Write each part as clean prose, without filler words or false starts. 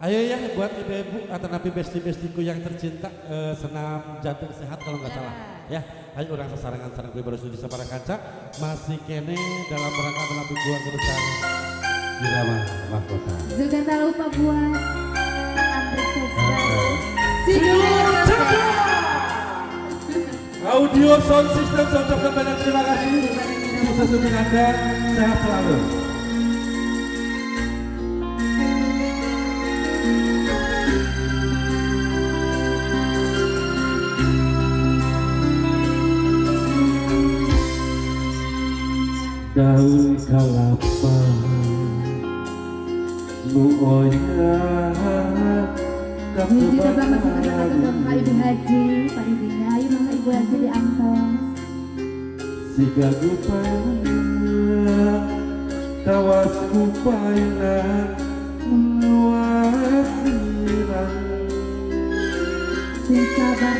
Ayo ya buat ibu-ibu atau nabi besti-bestiku yang tercinta, senam jantung sehat kalau nggak salah ya. Ayo orang sasarangan sarang pribadi studi para kaca masih kene dalam rangka menampung keluarga besar Irama Mahkota. Juga tak lupa buat Andri Audio sound system cocok banyak, terima kasih. Sukses untuk Anda, sehat selalu. Daun kelapa muoya ini juga bangga sebenarnya Bapak Ibu Haji Panitia, ayo Bapak Ibu Haji di Antos si gagupana tawas kupayna wasiran sing sabar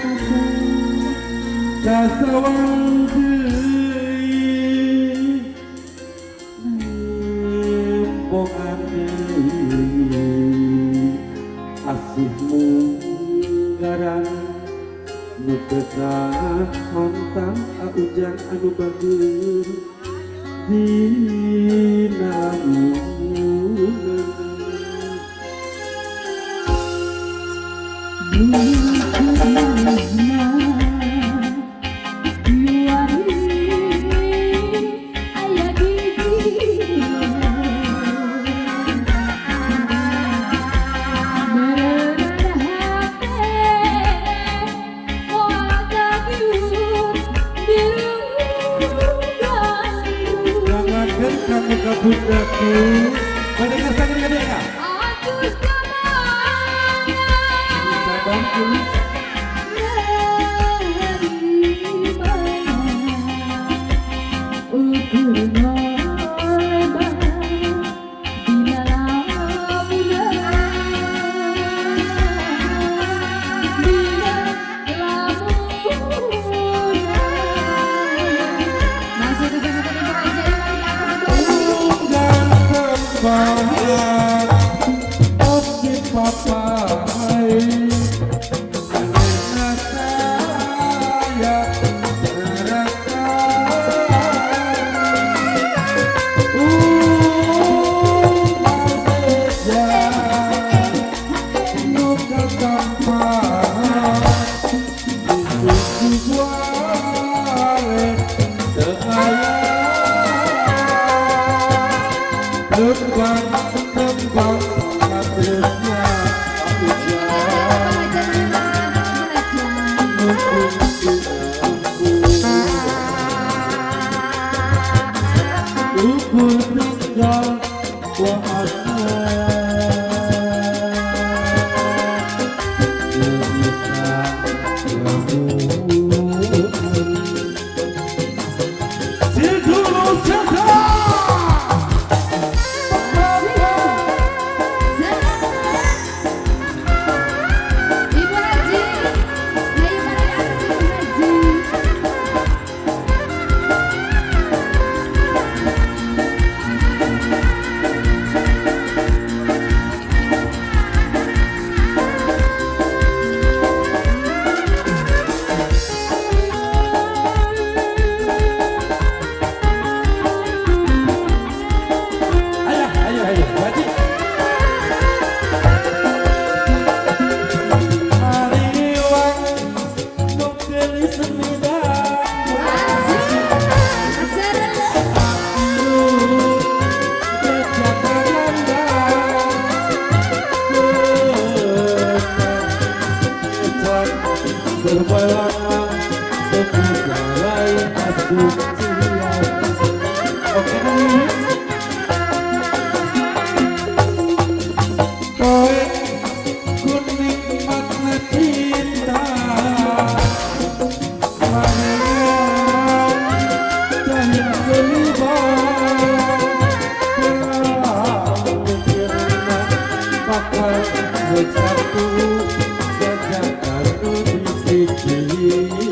kasawang asihmu garang nu pesan hontang aujan anu bagus dina kamu kabundaku Mendengar sakit ketika Atus kemana sabangku dari mana ukur lebar di dalam bulan di dalam bulan masih bersama Ibu Haji Bahan oke papai anena saya neraka beja nuka gampang itu buale terayang tembang kadernya aku ukur tinggal berbalana berbalai asuk silau. Oke kowe kuning makna cinta panengan cahaya gelibang mikirna bakal bersatu sejak kartu di pikiran